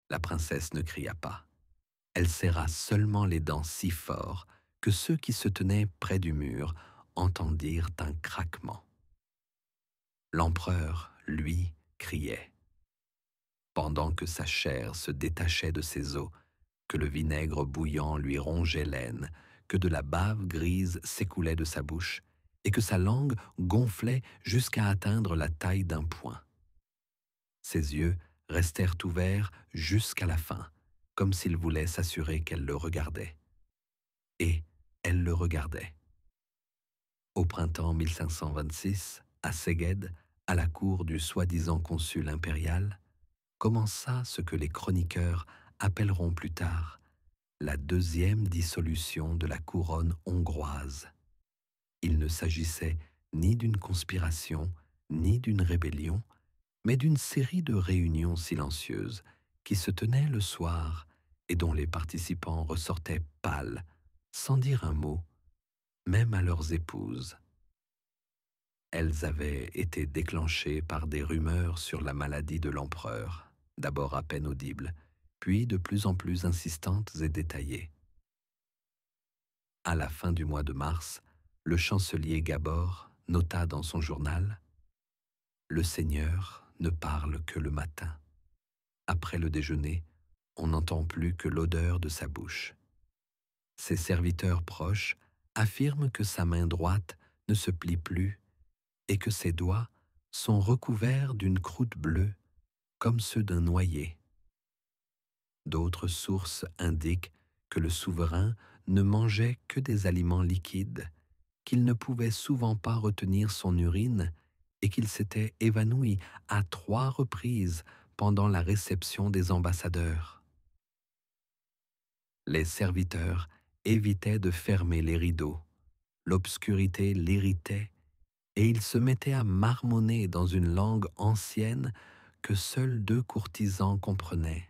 La princesse ne cria pas. Elle serra seulement les dents si fort que ceux qui se tenaient près du mur entendirent un craquement. L'empereur, lui, criait, pendant que sa chair se détachait de ses os, que le vinaigre bouillant lui rongeait l'aine, que de la bave grise s'écoulait de sa bouche, et que sa langue gonflait jusqu'à atteindre la taille d'un poing. Ses yeux restèrent ouverts jusqu'à la fin, comme s'il voulait s'assurer qu'elle le regardait. Et elle le regardait. Au printemps 1526, à Szeged, à la cour du soi-disant consul impérial, commença ce que les chroniqueurs appelleront plus tard la deuxième dissolution de la couronne hongroise. Il ne s'agissait ni d'une conspiration, ni d'une rébellion, mais d'une série de réunions silencieuses qui se tenaient le soir et dont les participants ressortaient pâles, sans dire un mot, même à leurs épouses. Elles avaient été déclenchées par des rumeurs sur la maladie de l'empereur, d'abord à peine audibles, puis de plus en plus insistantes et détaillées. À la fin du mois de mars, le chancelier Gabor nota dans son journal « Le Seigneur ne parle que le matin. Après le déjeuner, on n'entend plus que l'odeur de sa bouche. Ses serviteurs proches affirment que sa main droite ne se plie plus et que ses doigts sont recouverts d'une croûte bleue comme ceux d'un noyer. D'autres sources indiquent que le souverain ne mangeait que des aliments liquides, qu'il ne pouvait souvent pas retenir son urine et qu'il s'était évanoui à 3 reprises pendant la réception des ambassadeurs. Les serviteurs évitaient de fermer les rideaux, l'obscurité l'irritait et il se mettait à marmonner dans une langue ancienne que seuls 2 courtisans comprenaient.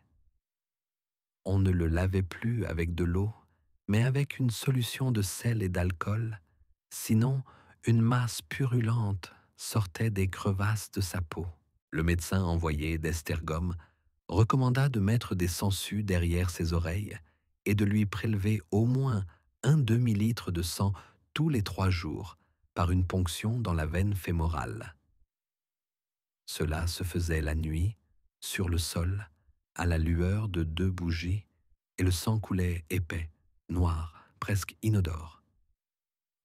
On ne le lavait plus avec de l'eau, mais avec une solution de sel et d'alcool, sinon une masse purulente sortait des crevasses de sa peau. Le médecin envoyé d'Esztergom recommanda de mettre des sangsues derrière ses oreilles et de lui prélever au moins un demi-litre de sang tous les 3 jours par une ponction dans la veine fémorale. Cela se faisait la nuit, sur le sol, à la lueur de 2 bougies, et le sang coulait épais, noir, presque inodore.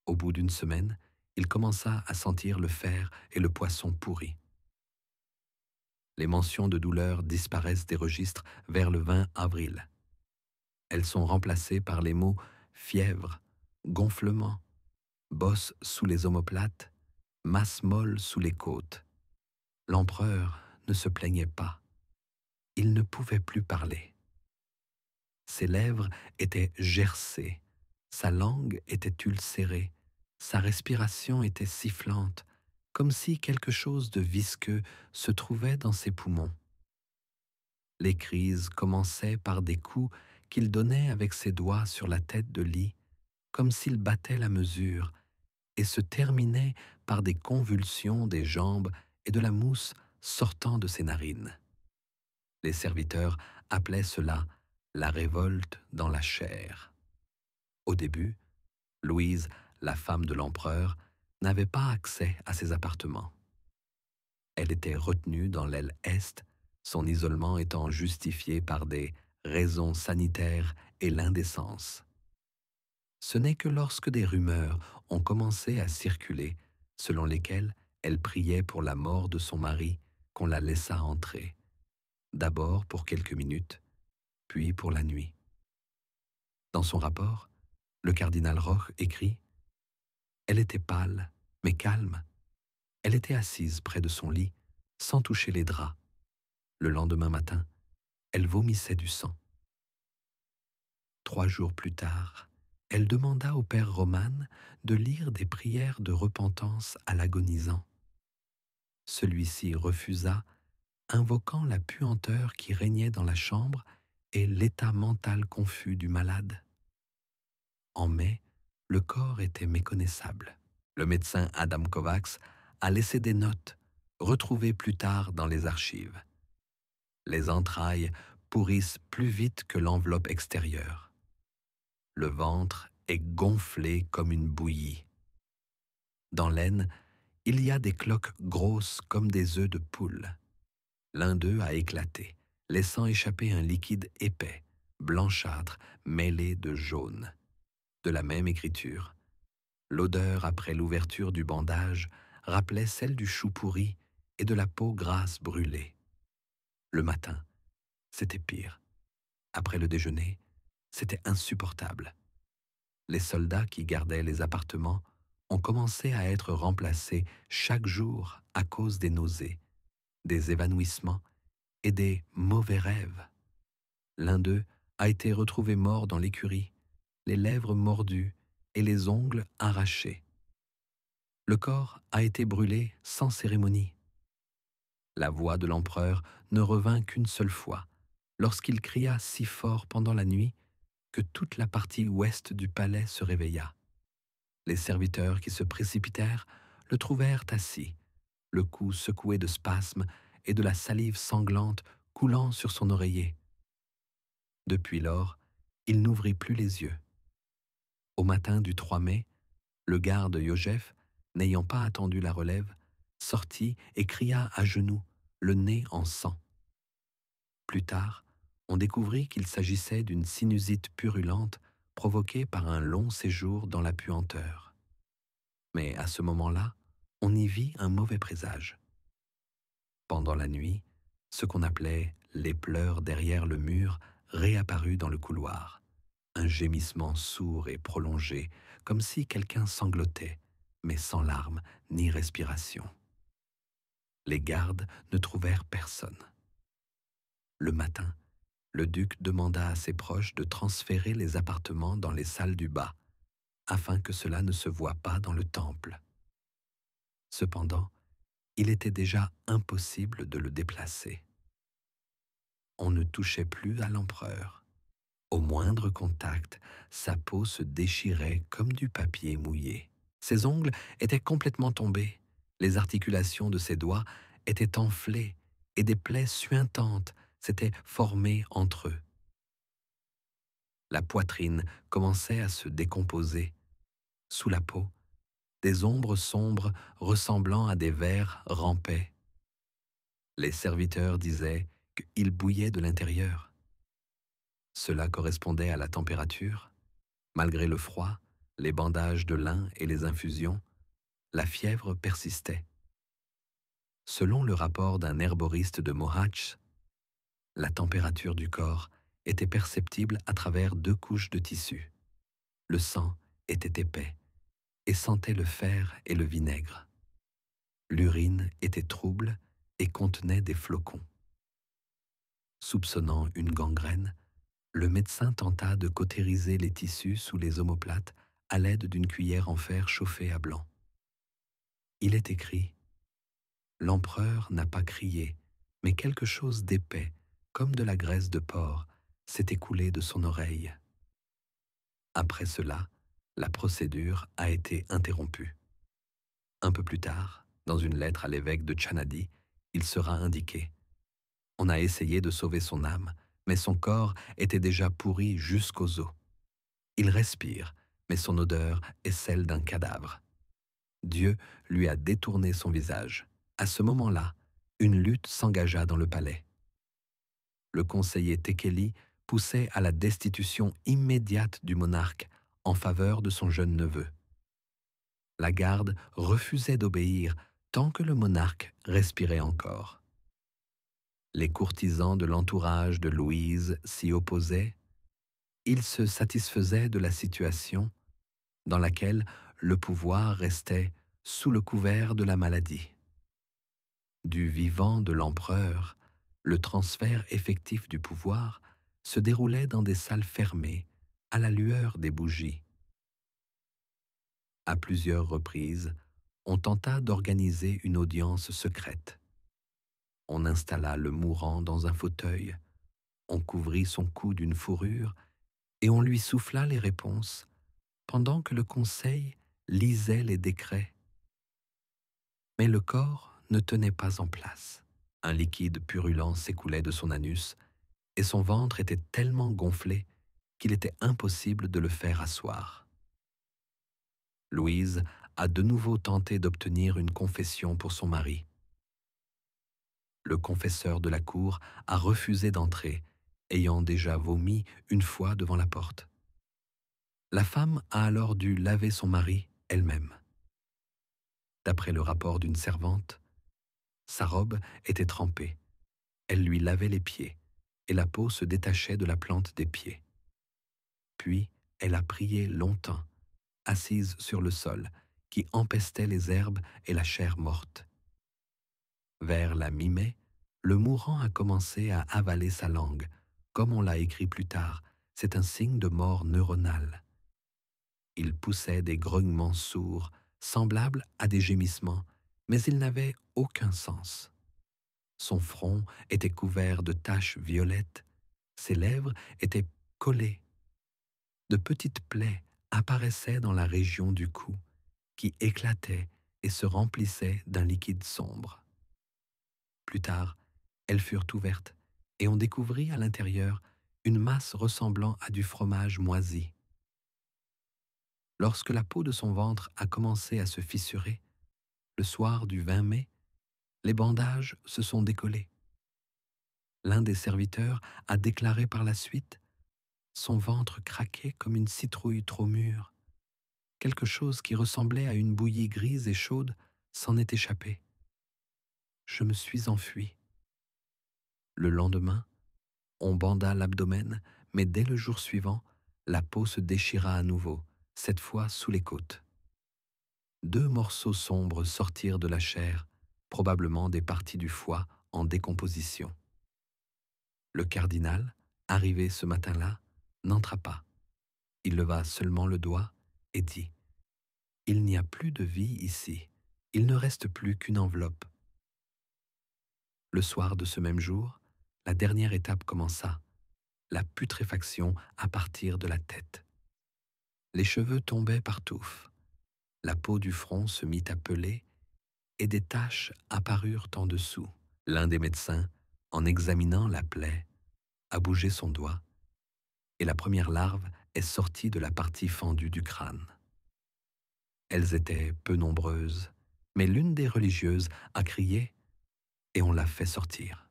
Au bout d'une semaine, il commença à sentir le fer et le poisson pourri. Les mentions de douleur disparaissent des registres vers le 20 avril. Elles sont remplacées par les mots fièvre, gonflement, bosse sous les omoplates, masse molle sous les côtes. L'empereur ne se plaignait pas. Il ne pouvait plus parler. Ses lèvres étaient gercées, sa langue était ulcérée, sa respiration était sifflante, comme si quelque chose de visqueux se trouvait dans ses poumons. Les crises commençaient par des coups qu'il donnait avec ses doigts sur la tête de lit, comme s'il battait la mesure, et se terminaient par des convulsions des jambes et de la mousse sortant de ses narines. Les serviteurs appelaient cela la révolte dans la chair. Au début, Louise, la femme de l'empereur, n'avait pas accès à ses appartements. Elle était retenue dans l'aile est, son isolement étant justifié par des raisons sanitaires et l'indécence. Ce n'est que lorsque des rumeurs ont commencé à circuler, selon lesquelles elle priait pour la mort de son mari, qu'on la laissa entrer, d'abord pour quelques minutes, puis pour la nuit. Dans son rapport, le cardinal Roch écrit « Elle était pâle, mais calme. Elle était assise près de son lit, sans toucher les draps. Le lendemain matin, elle vomissait du sang. 3 jours plus tard, elle demanda au père Roman de lire des prières de repentance à l'agonisant. Celui-ci refusa, invoquant la puanteur qui régnait dans la chambre et l'état mental confus du malade. En mai, le corps était méconnaissable. Le médecin Adam Kovacs a laissé des notes, retrouvées plus tard dans les archives. Les entrailles pourrissent plus vite que l'enveloppe extérieure. Le ventre est gonflé comme une bouillie. Dans l'aine, il y a des cloques grosses comme des œufs de poule. L'un d'eux a éclaté, laissant échapper un liquide épais, blanchâtre, mêlé de jaune. De la même écriture, l'odeur après l'ouverture du bandage rappelait celle du chou pourri et de la peau grasse brûlée. Le matin, c'était pire. Après le déjeuner, c'était insupportable. Les soldats qui gardaient les appartements ont commencé à être remplacés chaque jour à cause des nausées, des évanouissements et des mauvais rêves. L'un d'eux a été retrouvé mort dans l'écurie, les lèvres mordues et les ongles arrachés. Le corps a été brûlé sans cérémonie. La voix de l'empereur ne revint qu'une seule fois, lorsqu'il cria si fort pendant la nuit que toute la partie ouest du palais se réveilla. Les serviteurs qui se précipitèrent le trouvèrent assis, le cou secoué de spasmes et de la salive sanglante coulant sur son oreiller. Depuis lors, il n'ouvrit plus les yeux. Au matin du 3 mai, le garde Yojef, n'ayant pas attendu la relève, sortit et cria à genoux, le nez en sang. Plus tard, on découvrit qu'il s'agissait d'une sinusite purulente provoquée par un long séjour dans la puanteur. Mais à ce moment-là, on y vit un mauvais présage. Pendant la nuit, ce qu'on appelait les pleurs derrière le mur réapparut dans le couloir. Un gémissement sourd et prolongé, comme si quelqu'un sanglotait, mais sans larmes ni respiration. Les gardes ne trouvèrent personne. Le matin, le duc demanda à ses proches de transférer les appartements dans les salles du bas, afin que cela ne se voie pas dans le temple. Cependant, il était déjà impossible de le déplacer. On ne touchait plus à l'empereur. Au moindre contact, sa peau se déchirait comme du papier mouillé. Ses ongles étaient complètement tombés, les articulations de ses doigts étaient enflées et des plaies suintantes s'étaient formées entre eux. La poitrine commençait à se décomposer. Sous la peau, des ombres sombres ressemblant à des vers rampaient. Les serviteurs disaient qu'il bouillait de l'intérieur. Cela correspondait à la température. Malgré le froid, les bandages de lin et les infusions, la fièvre persistait. Selon le rapport d'un herboriste de Mohatch, la température du corps était perceptible à travers 2 couches de tissu. Le sang était épais et sentait le fer et le vinaigre. L'urine était trouble et contenait des flocons. Soupçonnant une gangrène, le médecin tenta de cautériser les tissus sous les omoplates à l'aide d'une cuillère en fer chauffée à blanc. Il est écrit « L'empereur n'a pas crié, mais quelque chose d'épais, comme de la graisse de porc, s'est écoulé de son oreille. » Après cela, la procédure a été interrompue. Un peu plus tard, dans une lettre à l'évêque de Tchanadi, il sera indiqué « On a essayé de sauver son âme, mais son corps était déjà pourri jusqu'aux os. Il respire, mais son odeur est celle d'un cadavre. Dieu lui a détourné son visage. » À ce moment-là, une lutte s'engagea dans le palais. Le conseiller Tekeli poussait à la destitution immédiate du monarque en faveur de son jeune neveu. La garde refusait d'obéir tant que le monarque respirait encore. Les courtisans de l'entourage de Louise s'y opposaient. Ils se satisfaisaient de la situation dans laquelle le pouvoir restait sous le couvert de la maladie. Du vivant de l'empereur, le transfert effectif du pouvoir se déroulait dans des salles fermées, à la lueur des bougies. À plusieurs reprises, on tenta d'organiser une audience secrète. On installa le mourant dans un fauteuil, on couvrit son cou d'une fourrure et on lui souffla les réponses, pendant que le conseil lisait les décrets. Mais le corps ne tenait pas en place. Un liquide purulent s'écoulait de son anus, et son ventre était tellement gonflé qu'il était impossible de le faire asseoir. Louise a de nouveau tenté d'obtenir une confession pour son mari. Le confesseur de la cour a refusé d'entrer, ayant déjà vomi une fois devant la porte. La femme a alors dû laver son mari elle-même. D'après le rapport d'une servante, sa robe était trempée. Elle lui lavait les pieds, et la peau se détachait de la plante des pieds. Puis, elle a prié longtemps, assise sur le sol, qui empestait les herbes et la chair morte. Vers la mi-mai, le mourant a commencé à avaler sa langue. Comme on l'a écrit plus tard, c'est un signe de mort neuronale. Il poussait des grognements sourds, semblables à des gémissements, mais ils n'avaient aucun sens. Son front était couvert de taches violettes, ses lèvres étaient collées. De petites plaies apparaissaient dans la région du cou, qui éclataient et se remplissaient d'un liquide sombre. Plus tard, elles furent ouvertes, et on découvrit à l'intérieur une masse ressemblant à du fromage moisi. Lorsque la peau de son ventre a commencé à se fissurer, le soir du 20 mai, les bandages se sont décollés. L'un des serviteurs a déclaré par la suite: son ventre craquait comme une citrouille trop mûre. Quelque chose qui ressemblait à une bouillie grise et chaude s'en est échappé. Je me suis enfui. Le lendemain, on banda l'abdomen, mais dès le jour suivant, la peau se déchira à nouveau, cette fois sous les côtes. 2 morceaux sombres sortirent de la chair, probablement des parties du foie en décomposition. Le cardinal, arrivé ce matin-là, n'entra pas. Il leva seulement le doigt et dit: « Il n'y a plus de vie ici. Il ne reste plus qu'une enveloppe. » Le soir de ce même jour, la dernière étape commença, la putréfaction à partir de la tête. Les cheveux tombaient par touffes, la peau du front se mit à peler et des taches apparurent en dessous. L'un des médecins, en examinant la plaie, a bougé son doigt et la première larve est sortie de la partie fendue du crâne. Elles étaient peu nombreuses, mais l'une des religieuses a crié et on l'a fait sortir.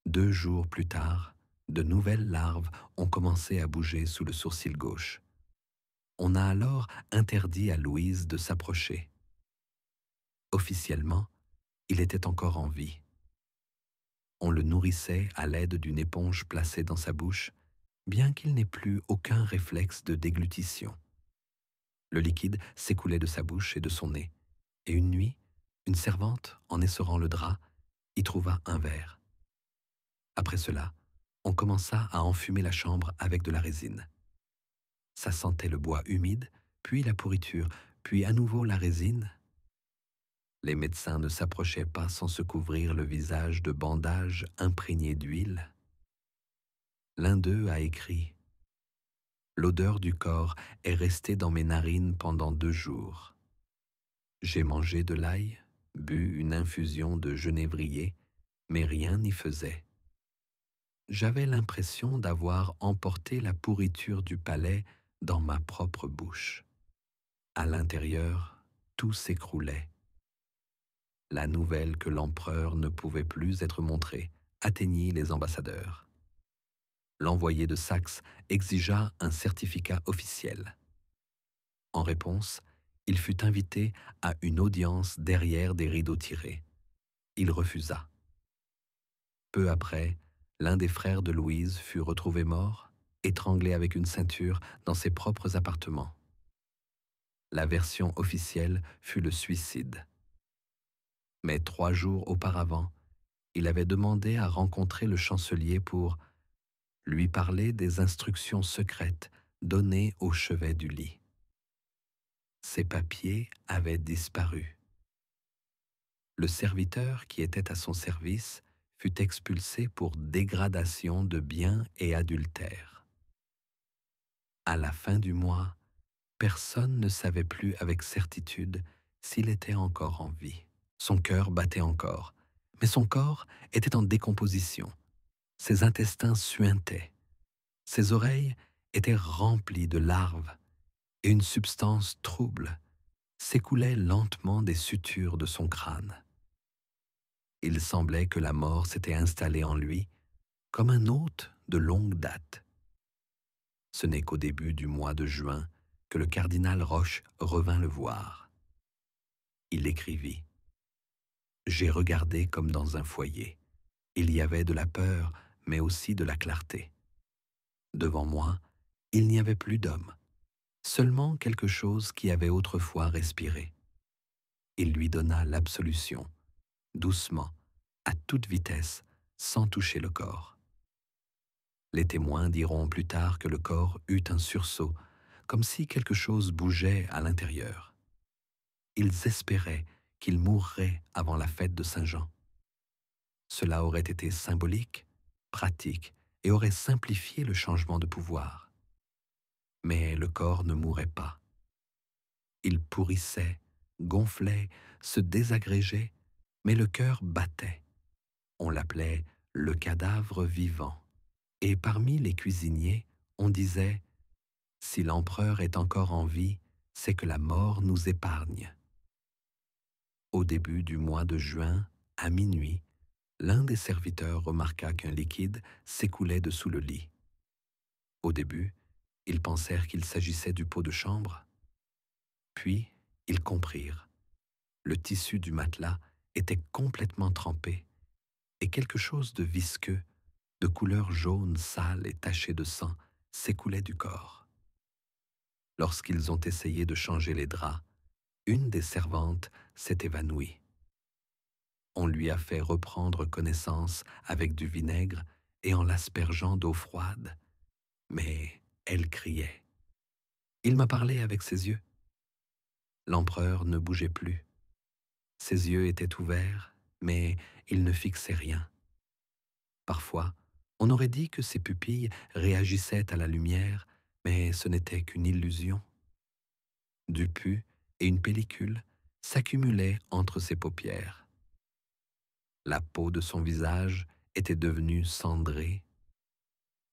2 jours plus tard, de nouvelles larves ont commencé à bouger sous le sourcil gauche. On a alors interdit à Louise de s'approcher. Officiellement, il était encore en vie. On le nourrissait à l'aide d'une éponge placée dans sa bouche, bien qu'il n'ait plus aucun réflexe de déglutition. Le liquide s'écoulait de sa bouche et de son nez, et une nuit, une servante, en essorant le drap, y trouva un verre. Après cela, on commença à enfumer la chambre avec de la résine. Ça sentait le bois humide, puis la pourriture, puis à nouveau la résine. Les médecins ne s'approchaient pas sans se couvrir le visage de bandages imprégnés d'huile. L'un d'eux a écrit: « L'odeur du corps est restée dans mes narines pendant 2 jours. J'ai mangé de l'ail, bu une infusion de genévrier, mais rien n'y faisait. J'avais l'impression d'avoir emporté la pourriture du palais dans ma propre bouche. À l'intérieur, tout s'écroulait. La nouvelle que l'empereur ne pouvait plus être montré atteignit les ambassadeurs. L'envoyé de Saxe exigea un certificat officiel. En réponse, il fut invité à une audience derrière des rideaux tirés. Il refusa. Peu après, l'un des frères de Louise fut retrouvé mort, étranglé avec une ceinture dans ses propres appartements. La version officielle fut le suicide. Mais 3 jours auparavant, il avait demandé à rencontrer le chancelier pour lui parler des instructions secrètes données au chevet du lit. Ces papiers avaient disparu. Le serviteur qui était à son service fut expulsé pour dégradation de biens et adultère. À la fin du mois, personne ne savait plus avec certitude s'il était encore en vie. Son cœur battait encore, mais son corps était en décomposition. Ses intestins suintaient, ses oreilles étaient remplies de larves, et une substance trouble s'écoulait lentement des sutures de son crâne. Il semblait que la mort s'était installée en lui comme un hôte de longue date. Ce n'est qu'au début du mois de juin que le cardinal Roche revint le voir. Il écrivit: J'ai regardé comme dans un foyer. Il y avait de la peur, mais aussi de la clarté. Devant moi, il n'y avait plus d'homme, seulement quelque chose qui avait autrefois respiré. Il lui donna l'absolution, doucement, à toute vitesse, sans toucher le corps. Les témoins diront plus tard que le corps eut un sursaut, comme si quelque chose bougeait à l'intérieur. Ils espéraient qu'il mourrait avant la fête de Saint-Jean. Cela aurait été symbolique, pratique, et aurait simplifié le changement de pouvoir. Mais le corps ne mourait pas. Il pourrissait, gonflait, se désagrégeait, mais le cœur battait. On l'appelait le cadavre vivant. Et parmi les cuisiniers, on disait: si l'empereur est encore en vie, c'est que la mort nous épargne. Au début du mois de juin, à minuit, l'un des serviteurs remarqua qu'un liquide s'écoulait dessous le lit. Au début, ils pensèrent qu'il s'agissait du pot de chambre. Puis, ils comprirent. Le tissu du matelas était complètement trempé et quelque chose de visqueux, de couleur jaune sale et taché de sang, s'écoulait du corps. Lorsqu'ils ont essayé de changer les draps, une des servantes s'est évanouie. On lui a fait reprendre connaissance avec du vinaigre et en l'aspergeant d'eau froide, mais elle criait. Il m'a parlé avec ses yeux. L'empereur ne bougeait plus. Ses yeux étaient ouverts, mais il ne fixait rien. Parfois, on aurait dit que ses pupilles réagissaient à la lumière, mais ce n'était qu'une illusion. Du pus et une pellicule s'accumulaient entre ses paupières. La peau de son visage était devenue cendrée.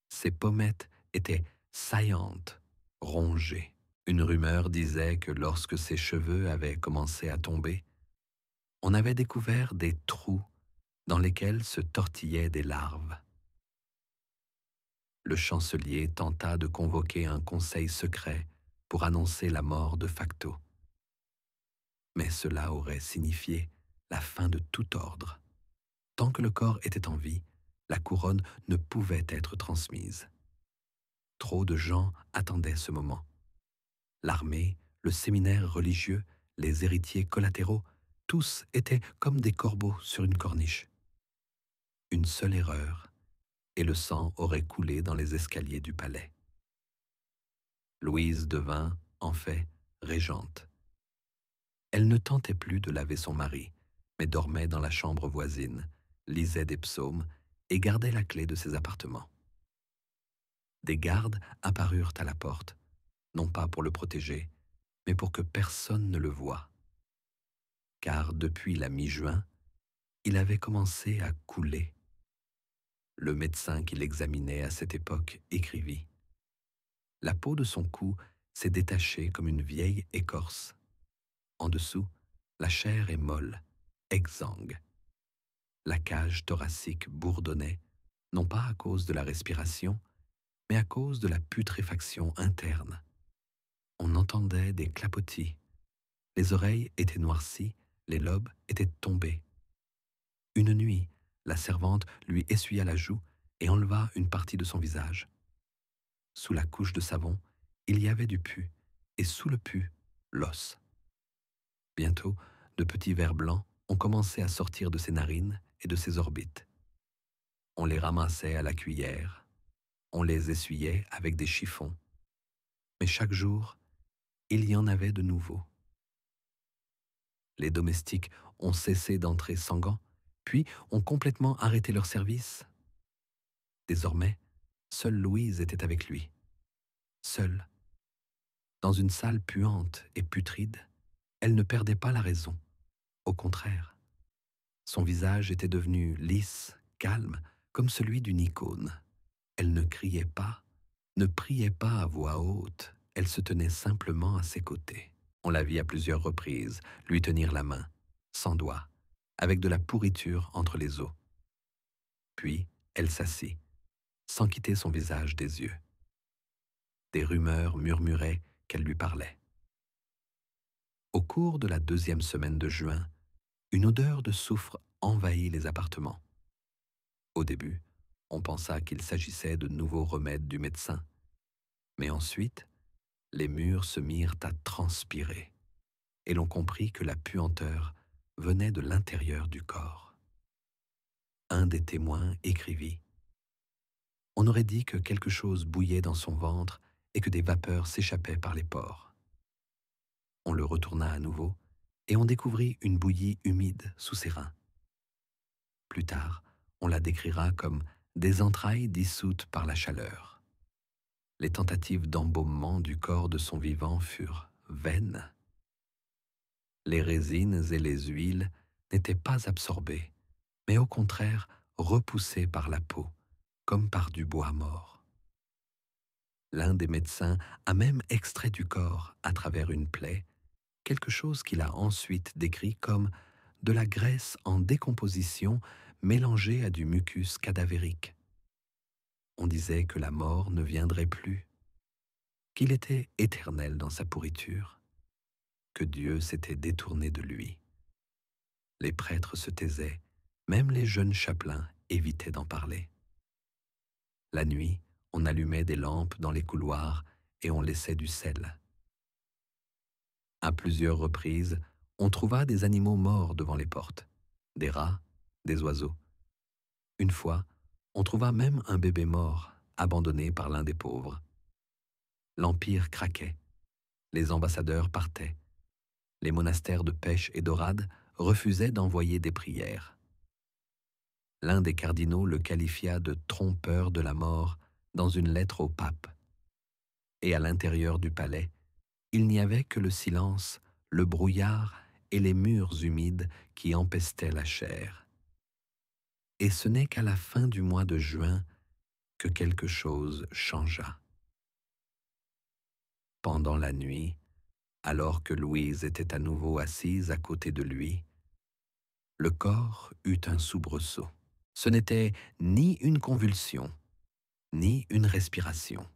Ses pommettes étaient saillantes, rongées. Une rumeur disait que lorsque ses cheveux avaient commencé à tomber, on avait découvert des trous dans lesquels se tortillaient des larves. Le chancelier tenta de convoquer un conseil secret pour annoncer la mort de facto. Mais cela aurait signifié la fin de tout ordre. Tant que le corps était en vie, la couronne ne pouvait être transmise. Trop de gens attendaient ce moment. L'armée, le séminaire religieux, les héritiers collatéraux, tous étaient comme des corbeaux sur une corniche. Une seule erreur, et le sang aurait coulé dans les escaliers du palais. Louise devint, en fait, régente. Elle ne tentait plus de laver son mari, mais dormait dans la chambre voisine, lisait des psaumes et gardait la clé de ses appartements. Des gardes apparurent à la porte, non pas pour le protéger, mais pour que personne ne le voie. Car depuis la mi-juin, il avait commencé à couler. Le médecin qui l'examinait à cette époque écrivit: la peau de son cou s'est détachée comme une vieille écorce. En dessous, la chair est molle, exsangue. La cage thoracique bourdonnait, non pas à cause de la respiration, mais à cause de la putréfaction interne. On entendait des clapotis. Les oreilles étaient noircies, les lobes étaient tombés. Une nuit, la servante lui essuya la joue et enleva une partie de son visage. Sous la couche de savon, il y avait du pus, et sous le pus, l'os. Bientôt, de petits vers blancs ont commencé à sortir de ses narines et de ses orbites. On les ramassait à la cuillère, on les essuyait avec des chiffons. Mais chaque jour, il y en avait de nouveaux. Les domestiques ont cessé d'entrer sans gants, puis ont complètement arrêté leur service. Désormais, seule Louise était avec lui. Seule. Dans une salle puante et putride, elle ne perdait pas la raison. Au contraire, son visage était devenu lisse, calme, comme celui d'une icône. Elle ne criait pas, ne priait pas à voix haute, elle se tenait simplement à ses côtés. On la vit à plusieurs reprises lui tenir la main, sans doigt, avec de la pourriture entre les os. Puis, elle s'assit, sans quitter son visage des yeux. Des rumeurs murmuraient qu'elle lui parlait. Au cours de la 2e semaine de juin, une odeur de soufre envahit les appartements. Au début, on pensa qu'il s'agissait de nouveaux remèdes du médecin. Mais ensuite, les murs se mirent à transpirer, et l'on comprit que la puanteur venait de l'intérieur du corps. Un des témoins écrivit « On aurait dit que quelque chose bouillait dans son ventre et que des vapeurs s'échappaient par les pores. » On le retourna à nouveau, et on découvrit une bouillie humide sous ses reins. Plus tard, on la décrira comme des entrailles dissoutes par la chaleur. Les tentatives d'embaumement du corps de son vivant furent vaines. Les résines et les huiles n'étaient pas absorbées, mais au contraire repoussées par la peau, comme par du bois mort. L'un des médecins a même extrait du corps, à travers une plaie, quelque chose qu'il a ensuite décrit comme de la graisse en décomposition mélangée à du mucus cadavérique. On disait que la mort ne viendrait plus, qu'il était éternel dans sa pourriture, que Dieu s'était détourné de lui. Les prêtres se taisaient, même les jeunes chapelains évitaient d'en parler. La nuit, on allumait des lampes dans les couloirs et on laissait du sel. À plusieurs reprises, on trouva des animaux morts devant les portes, des rats, des oiseaux. Une fois, on trouva même un bébé mort, abandonné par l'un des pauvres. L'empire craquait, les ambassadeurs partaient, les monastères de pêche et d'Orade refusaient d'envoyer des prières. L'un des cardinaux le qualifia de trompeur de la mort dans une lettre au pape. Et à l'intérieur du palais, il n'y avait que le silence, le brouillard et les murs humides qui empestaient la chair. Et ce n'est qu'à la fin du mois de juin que quelque chose changea. Pendant la nuit, alors que Louise était à nouveau assise à côté de lui, le corps eut un soubresaut. Ce n'était ni une convulsion, ni une respiration.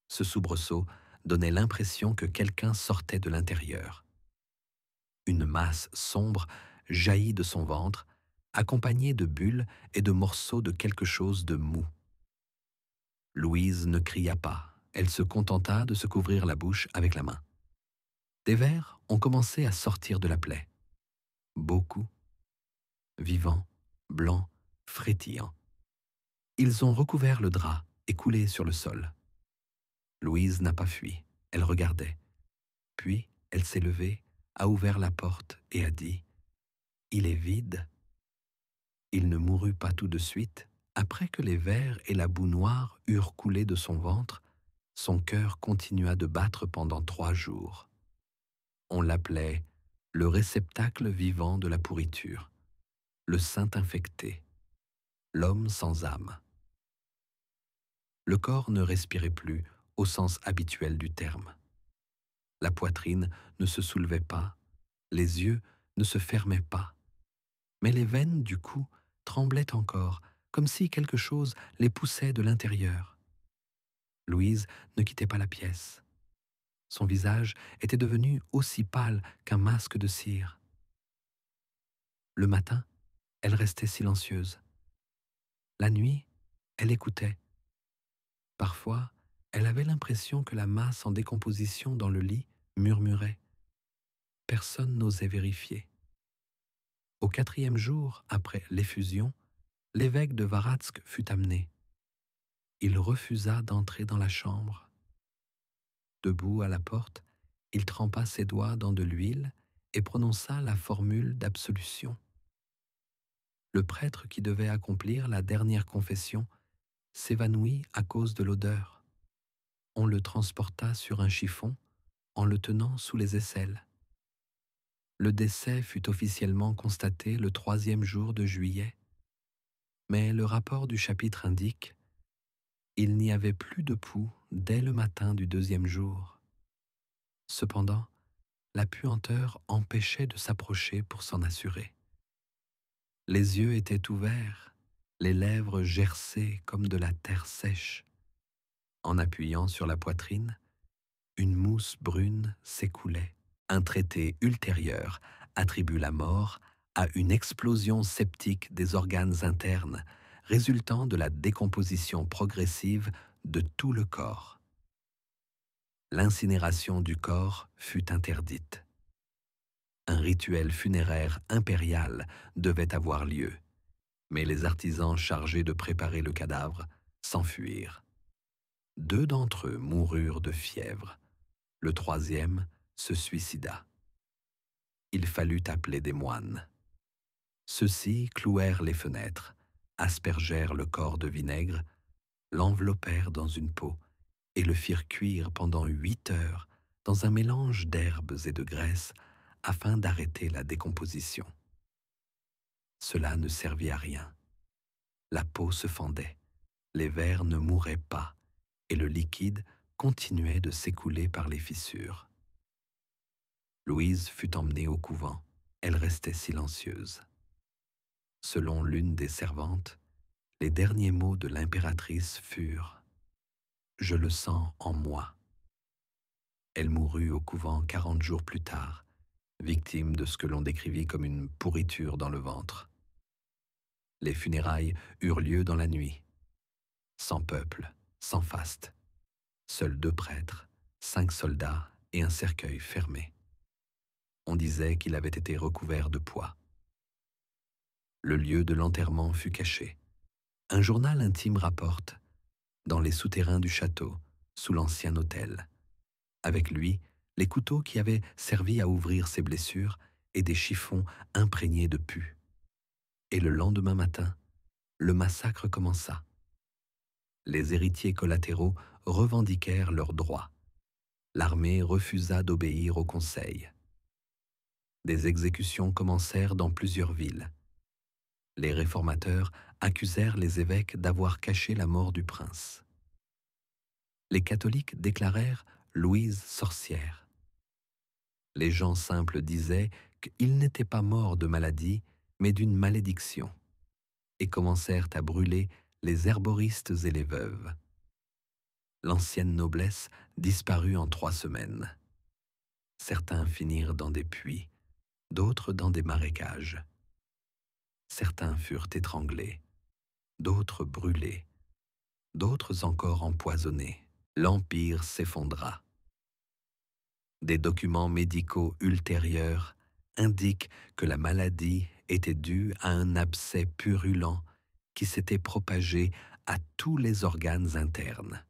Ce soubresaut donnait l'impression que quelqu'un sortait de l'intérieur. Une masse sombre jaillit de son ventre, accompagnée de bulles et de morceaux de quelque chose de mou. Louise ne cria pas, elle se contenta de se couvrir la bouche avec la main. Des vers ont commencé à sortir de la plaie. Beaucoup, vivants, blancs, frétillants. Ils ont recouvert le drap et coulé sur le sol. Louise n'a pas fui, elle regardait. Puis, elle s'est levée, a ouvert la porte et a dit « Il est vide ». Il ne mourut pas tout de suite. Après que les vers et la boue noire eurent coulé de son ventre, son cœur continua de battre pendant 3 jours. On l'appelait le réceptacle vivant de la pourriture, le saint infecté, l'homme sans âme. Le corps ne respirait plus au sens habituel du terme. La poitrine ne se soulevait pas, les yeux ne se fermaient pas, mais les veines du cou tremblaient encore, comme si quelque chose les poussait de l'intérieur. Louise ne quittait pas la pièce. Son visage était devenu aussi pâle qu'un masque de cire. Le matin, elle restait silencieuse. La nuit, elle écoutait. Parfois, elle avait l'impression que la masse en décomposition dans le lit murmurait. Personne n'osait vérifier. Au 4e jour après l'effusion, l'évêque de Varatsk fut amené. Il refusa d'entrer dans la chambre. Debout à la porte, il trempa ses doigts dans de l'huile et prononça la formule d'absolution. Le prêtre qui devait accomplir la dernière confession s'évanouit à cause de l'odeur. On le transporta sur un chiffon en le tenant sous les aisselles. Le décès fut officiellement constaté le 3e jour de juillet. Mais le rapport du chapitre indique: il n'y avait plus de pouls dès le matin du deuxième jour. Cependant, la puanteur empêchait de s'approcher pour s'en assurer. Les yeux étaient ouverts, les lèvres gercées comme de la terre sèche. En appuyant sur la poitrine, une mousse brune s'écoulait. Un traité ultérieur attribue la mort à une explosion septique des organes internes résultant de la décomposition progressive de tout le corps. L'incinération du corps fut interdite. Un rituel funéraire impérial devait avoir lieu, mais les artisans chargés de préparer le cadavre s'enfuirent. 2 d'entre eux moururent de fièvre. Le troisième se suicida. Il fallut appeler des moines. Ceux-ci clouèrent les fenêtres, aspergèrent le corps de vinaigre, l'enveloppèrent dans une peau et le firent cuire pendant 8 heures dans un mélange d'herbes et de graisse afin d'arrêter la décomposition. Cela ne servit à rien. La peau se fendait, les vers ne mouraient pas et le liquide continuait de s'écouler par les fissures. Louise fut emmenée au couvent. Elle restait silencieuse. Selon l'une des servantes, les derniers mots de l'impératrice furent: « Je le sens en moi ». Elle mourut au couvent 40 jours plus tard, victime de ce que l'on décrivit comme une pourriture dans le ventre. Les funérailles eurent lieu dans la nuit. Sans peuple, sans faste. Seuls 2 prêtres, 5 soldats et un cercueil fermé. On disait qu'il avait été recouvert de pois. Le lieu de l'enterrement fut caché. Un journal intime rapporte: dans les souterrains du château, sous l'ancien hôtel. Avec lui, les couteaux qui avaient servi à ouvrir ses blessures et des chiffons imprégnés de pus. Et le lendemain matin, le massacre commença. Les héritiers collatéraux revendiquèrent leurs droits. L'armée refusa d'obéir au conseil. Des exécutions commencèrent dans plusieurs villes. Les réformateurs accusèrent les évêques d'avoir caché la mort du prince. Les catholiques déclarèrent Louise sorcière. Les gens simples disaient qu'il n'était pas mort de maladie, mais d'une malédiction, et commencèrent à brûler les herboristes et les veuves. L'ancienne noblesse disparut en 3 semaines. Certains finirent dans des puits, d'autres dans des marécages. Certains furent étranglés, d'autres brûlés, d'autres encore empoisonnés. L'empire s'effondra. Des documents médicaux ultérieurs indiquent que la maladie était due à un abcès purulent qui s'était propagé à tous les organes internes.